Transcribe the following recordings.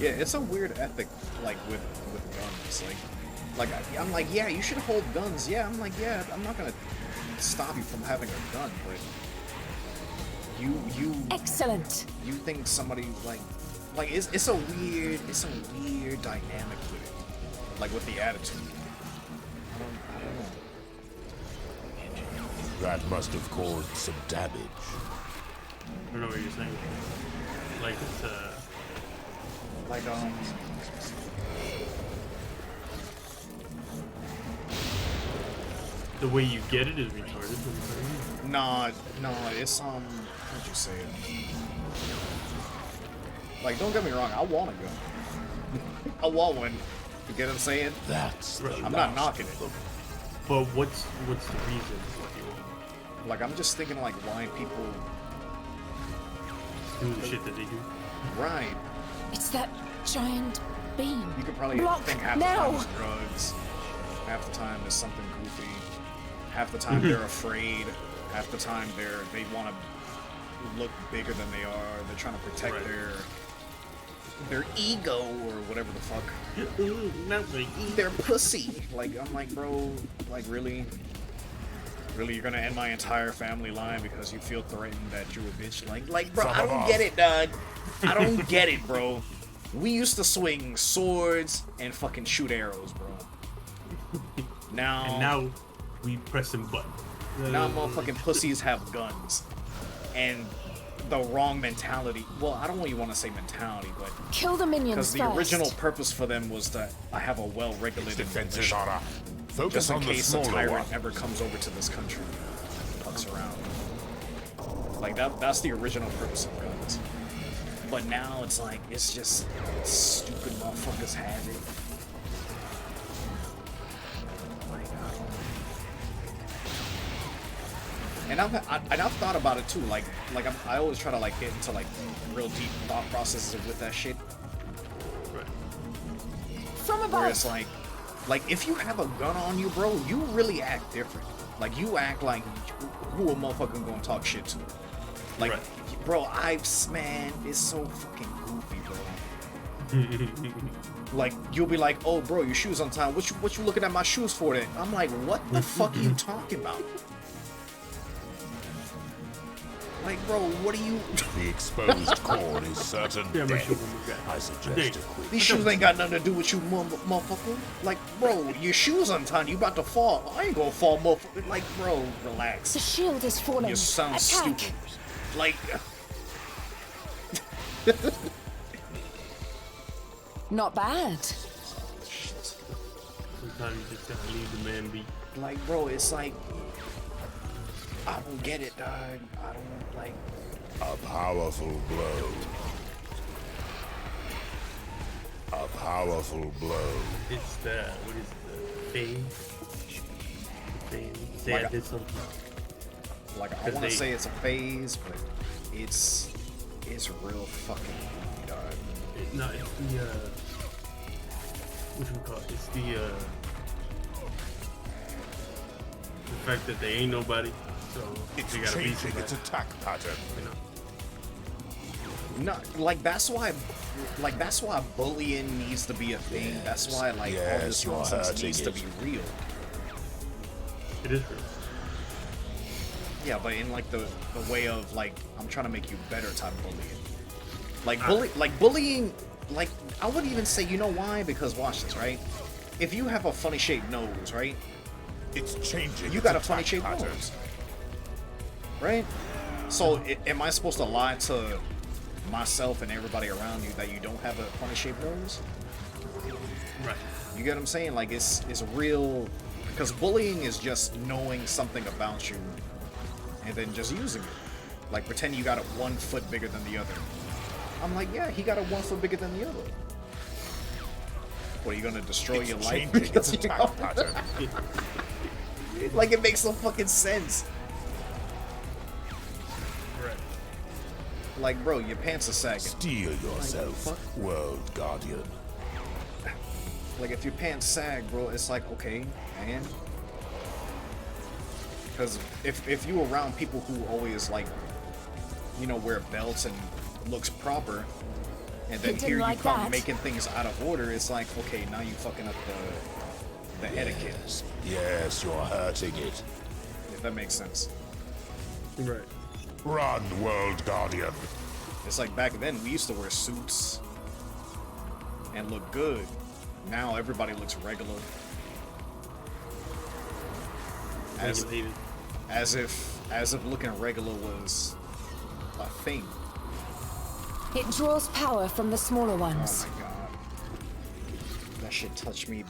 Yeah, it's a weird ethic, like with guns. I'm like, yeah, you should hold guns. Yeah, I'm like, yeah, I'm not gonna stop you from having a gun, but you Excellent. you think somebody like it's a weird dynamic with it, like with the attitude. I don't know. That must have caused some damage. I don't know what you're saying. Like it's Like the way you get it is retarded. nah, it's how'd you say it? Like, don't get me wrong, I want a gun. I want one. You get what I'm saying? That's the I'm not knocking it. But what's the reason why you want Like, I'm just thinking like why people to do the shit that they do? right. It's that giant beam. You could probably Block think half the now. time it's drugs, half the time it's something goofy, half the time they're afraid, half the time they want to look bigger than they are. They're trying to protect Right. their ego or whatever the fuck. Not like Their pussy. Like, I'm like, bro, like really? Really, you're gonna end my entire family line because you feel threatened that you're a bitch? Like, bro, I don't get it, dog. I don't get it, bro. We used to swing swords and fucking shoot arrows, bro. now we pressing buttons. Now motherfucking pussies have guns. And the wrong mentality. Well, I don't really want to say mentality, but Kill the minions because the first. original purpose for them was that I have a well-regulated Defenses militia, are up. Focus just in on the case a smaller tyrant one. ever comes over to this country and fucks around. Like that's the original purpose of guns. But now it's like it's just stupid motherfuckers have it. Like I don't. And I've thought about it too. Like I always try to like get into like real deep thought processes with that shit. From Where above. it's like if you have a gun on you, bro, you really act different. Like you act like who a motherfucker gonna talk shit to. Like, bro, man, it's so fucking goofy, bro. Like you'll be like, oh, bro, your shoes untied. What you looking at my shoes for? Then I'm like, what the fuck are you talking about? Like, bro, what are you? The exposed corn is certain Yeah, my death. shoe on the ground. I suggest a quick. These shoes ain't got nothing to do with you, motherfucker. Like, bro, your shoes untied. You about to fall. I ain't gonna fall, motherfucker. Like, bro, relax. The shield is falling. You sound Attack. stupid. Like, Not bad. Sometimes you just gotta leave the man be. like, bro, it's like, I don't get it, dog. I don't like. A powerful blow. A powerful blow. It's the what is it, the phase? Say Like I did something. Like, I 'Cause want to they- say it's a phase, but it's real fucking goofy, dog. No, it's the what you call it? It's the fact that they ain't nobody, so It's they gotta be changing somebody. its attack pattern. You know? No, like that's why bullying needs to be a thing. That's why like all Yes, this you're nonsense hurting needs to it. be real. It is real. Yeah, but in like the way of like I'm trying to make you better type bullying. Like bullying, like I wouldn't even say, you know why? Because watch this, right? If you have a funny shaped nose, right? It's changing. You its got a funny attack shaped pattern. nose, right? So am I supposed to lie to myself and everybody around you that you don't have a funny shaped nose? Right. You get what I'm saying? Like it's real, because bullying is just knowing something about you and then just using it. Like pretend you got it 1 foot bigger than the other. I'm like, yeah, he got it 1 foot bigger than the other. What, are you gonna destroy It's your life changing because its you attack got pattern. like it makes no fucking sense. Right. Like, bro, your pants are sagging. Steel yourself, fuck? World Guardian. Like if your pants sag, bro, it's like, okay, man. Because if you around people who always like, you know, wear belts and looks proper, And then It here didn't you like come that. making things out of order. It's like, okay, now you fucking up the etiquette. Yes, you're hurting it. If that makes sense. Right. Run, World Guardian. It's like back then we used to wear suits and look good. Now everybody looks regular. As, Regulated. as if looking regular was a thing. It draws power from the smaller Oh ones. my god. That shit touched me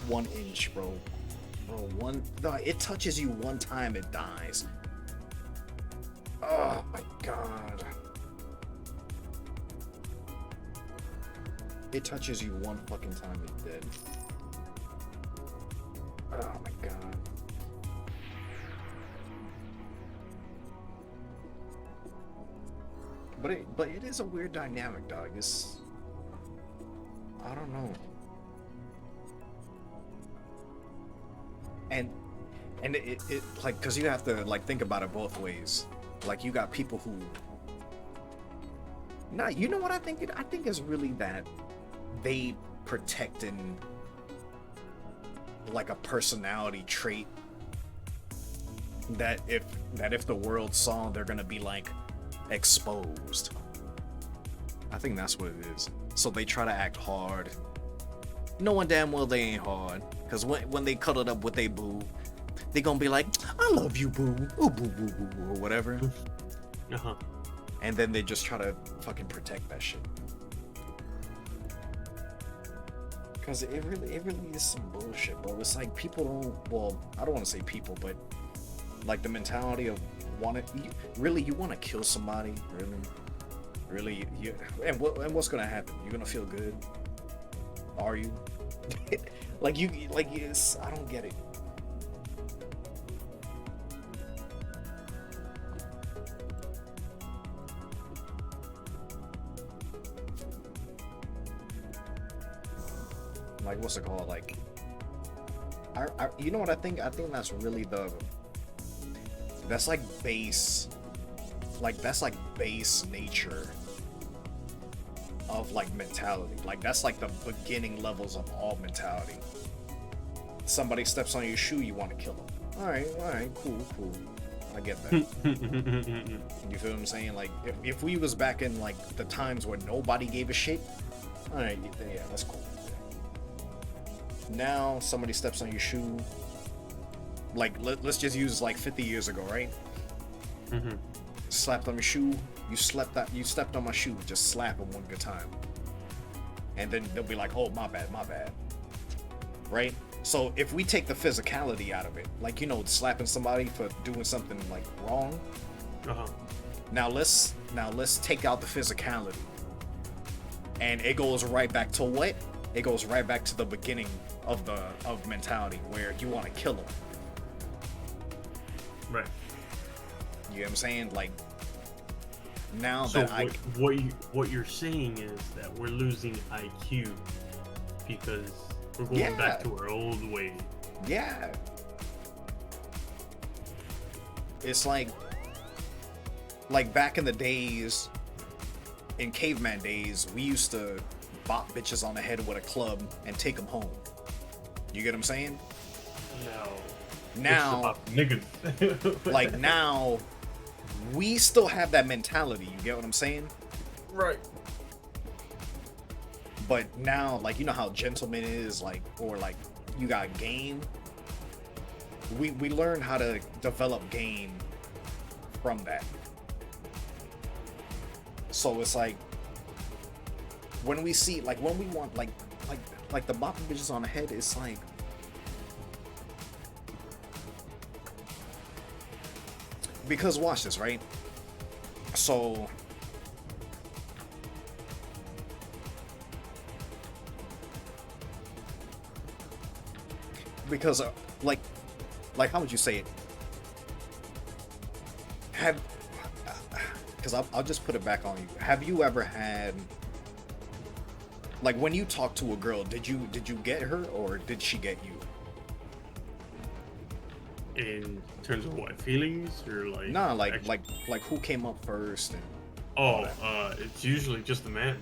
1 inch, bro. No, it touches you one time, it dies. Oh my god. It touches you one fucking time, it's dead. Oh my god. But it is a weird dynamic, dog. It's, I don't know. And it like, cause you have to like think about it both ways. Like you got people who, nah, you know what I think? I think it's really that they protecting like a personality trait that if the world saw, they're gonna be like exposed. I think that's what it is. So they try to act hard, knowing damn well they ain't hard. Cause when they cuddle up with they boo, they gonna be like, "I love you, boo," ooh, boo, boo, boo, boo, or whatever. Uh-huh. And then they just try to fucking protect that shit. Cause it really is some bullshit, bro. It's like people don't. Well, I don't want to say people, but like the mentality of you want to kill somebody, really. And what's gonna happen? You're gonna feel good? Are you? Yes. I don't get it. Like, what's it called? Like, you know what I think? I think that's really that's like base nature of like mentality. Like that's like the beginning levels of all mentality. Somebody steps on your shoe, you want to kill them. All right, cool. I get that. You feel what I'm saying? Like if we was back in like the times where nobody gave a shit, all right, yeah, that's cool. Now somebody steps on your shoe. Like let's just use like 50 years ago, right? Mm-hmm. Slapped on your shoe. You stepped on my shoe. Just slap them one good time, and then they'll be like, "Oh, my bad," right? So if we take the physicality out of it, like slapping somebody for doing something like wrong. Uh-huh. Now let's take out the physicality, and it goes right back to what? It goes right back to the beginning of mentality where you want to kill them. Right. You know what I'm saying? Like now So that what you're saying is that we're losing IQ because we're going Yeah. back to our old way. yeah, it's like back in the days, in caveman days, we used to bop bitches on the head with a club and take them home. You get what I'm saying? Now, niggas. like now, we still have that mentality. You get what I'm saying? Right. But now, like, you know how gentleman is, like, or like you got game. We learn how to develop game from that. So it's like when we see, like, when we want, like the bopping bitches on the head, it's like, because watch this, right? So because like how would you say it? Because I'll just put it back on you. Have you ever had, like, when you talk to a girl, did you get her or did she get you? In terms of what, feelings or like? Nah, like action? like who came up first and Oh, it's usually just the man.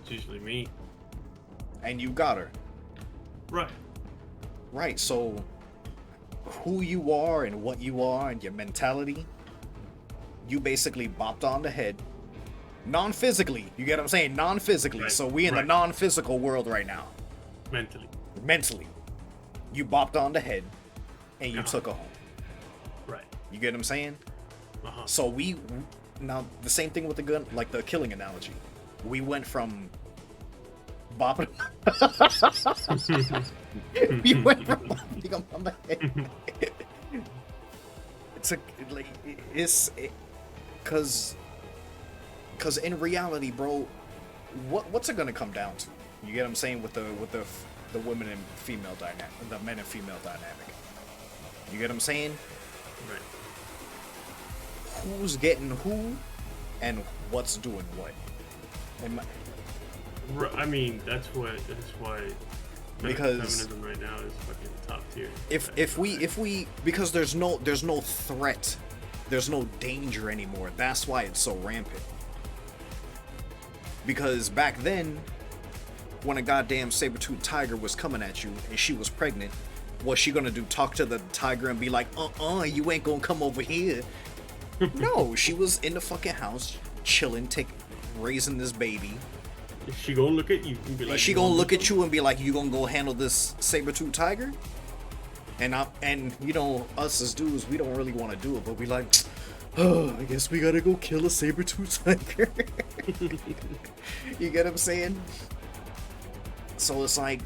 It's usually me. and you got her. Right. Right, so who you are and what you are and your mentality, you basically bopped on the head. Non-physically, you get what I'm saying? Non-physically. Right, So we in the right. non-physical world right now. Mentally. Mentally. You bopped on the head and you Uh-huh. took her home. Right. You get what I'm saying? Uh-huh. So now the same thing with the gun, like the killing analogy. We went from bopping. We went from bopping him on the head. Cause in reality, bro, what's it gonna come down to? You get what I'm saying with the women and female dynamic, the men and female dynamic. You get what I'm saying? Right. Who's getting who, and what's doing what? I mean, that's why Because feminism right now is fucking top tier. if we because there's no threat, there's no danger anymore. That's why it's so rampant. Because back then, when a goddamn saber-toothed tiger was coming at you and she was pregnant, what's she gonna do? Talk to the tiger and be like, you ain't gonna come over here. No, she was in the fucking house, chilling, raising this baby. Is she gonna look at you and be like, Is she gonna look at you and be like, you gonna go handle this saber-toothed tiger? And you know, us as dudes, we don't really want to do it, but we like, oh, I guess we gotta go kill a saber-toothed tiger. You get what I'm saying? So it's like,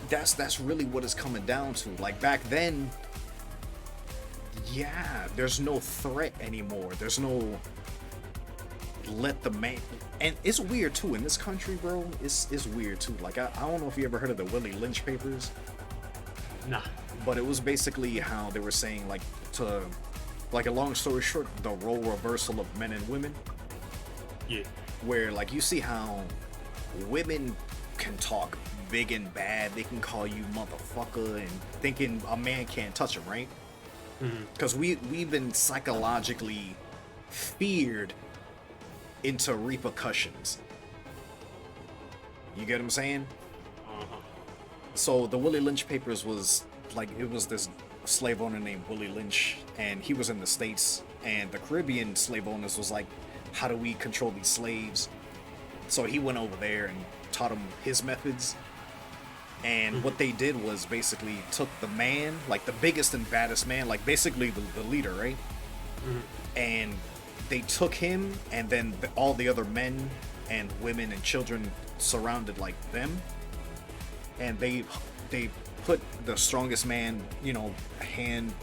that's really what it's coming down to. Like back then, yeah, there's no threat anymore. There's no let the man. And it's weird too in this country, bro. It's weird too. Like I don't know if you ever heard of the Willie Lynch papers. Nah. But it was basically how they were saying, like, a long story short, the role reversal of men and women. Yeah. Where, like, you see how women can talk big and bad. They can call you motherfucker and thinking a man can't touch them, right? Because we've been psychologically feared into repercussions. You get what I'm saying? Uh-huh. So the Willie Lynch papers was like, it was this slave owner named Willie Lynch, and he was in the States, and the Caribbean slave owners was like, how do we control these slaves? So he went over there and taught them his methods. And what they did was basically took the man, like the biggest and baddest man, like basically the leader, right? And they took him, and then all the other men and women and children surrounded like them, and they put the strongest man, you know, hand,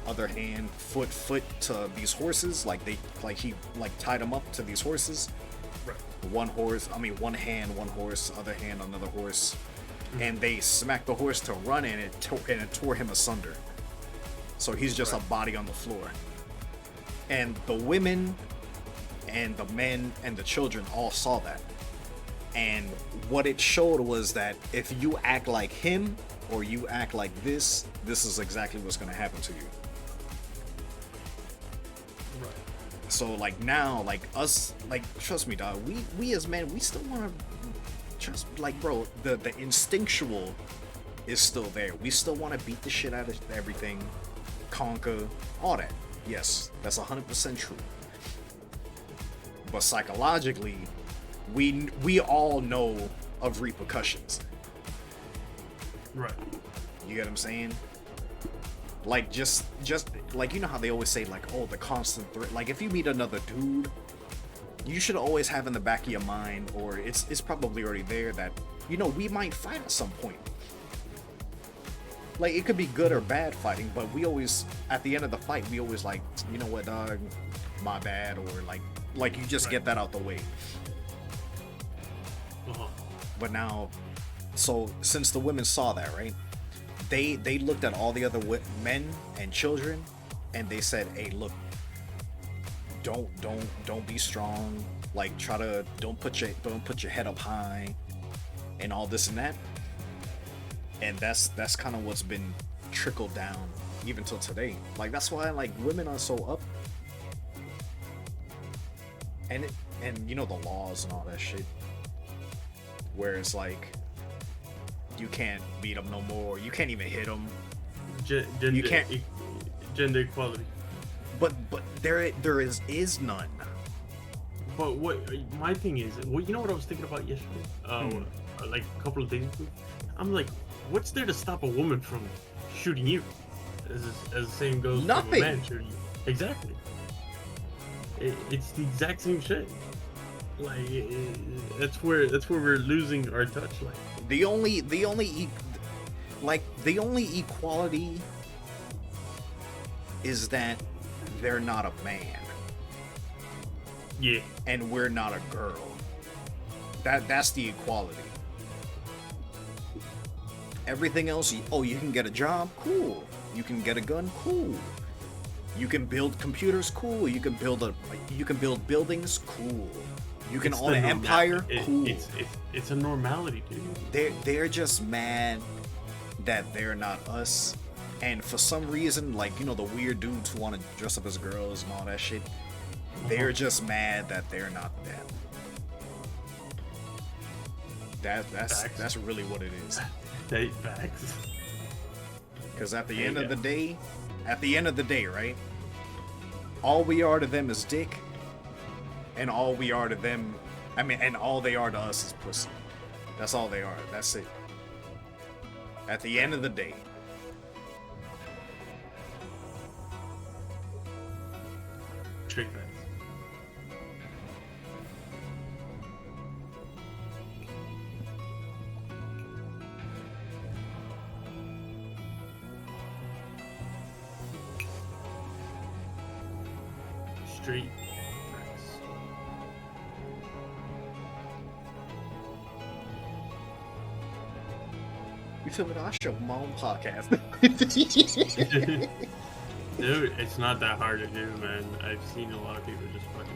other hand, foot to these horses, he tied them up to these horses. Right. One hand, one horse, other hand, another horse, and they smacked the horse to run, and it tore him asunder. So he's just a body on the floor. And the women and the men and the children all saw that. And what it showed was that if you act like him or you act like this is exactly what's going to happen to you. Right. So like now, like us, like trust me, dog, we as men, we still want to trust, like bro, the instinctual is still there. We still want to beat the shit out of everything, conquer, all that. Yes, that's 100% true. But psychologically, we all know of repercussions. Right. You get what I'm saying? Like just like, you know how they always say, like, oh, the constant threat. Like if you meet another dude, you should always have in the back of your mind, or it's probably already there, that, you know, we might fight at some point. Like it could be good or bad fighting, but we always, at the end of the fight, we always like, you know what, dog, my bad, or like you just get that out the way. Uh-huh. But now, so since the women saw that, right, they looked at all the other men and children, and they said, hey, look, don't be strong, like don't put your head up high and all this and that. And that's kind of what's been trickled down even till today. Like that's why, like, women are so up and you know the laws and all that shit, where it's like you can't beat them no more. You can't even hit them. Gender, You can't. Gender equality. But there is none. But what my thing is, well, you know what I was thinking about yesterday? Like a couple of days ago. I'm like, what's there to stop a woman from shooting you? As the same goes for a Nothing. man shooting you. Exactly. It's the exact same shit. Like that's where we're losing our touch. Like The only equality is that they're not a man yeah, and we're not a girl. That's the equality. Everything else, you can get a job, cool. You can get a gun, cool. You can build computers, cool. You can build buildings, cool. You can It's own the an empire, cool. It's a normality, dude. They're just mad that they're not us, and for some reason, like, you know, the weird dudes who want to dress up as girls and all that shit, they're just mad that they're not them. Facts. That's really what it is. They facts. Because at the end of the day, right? All we are to them is dick, and all we are to them, and all they are to us is pussy. That's all they are. That's it. At the end of the day. Straight facts. Straight facts. You feel me? I show my own podcast. Dude, it's not that hard to do, man. I've seen a lot of people just fucking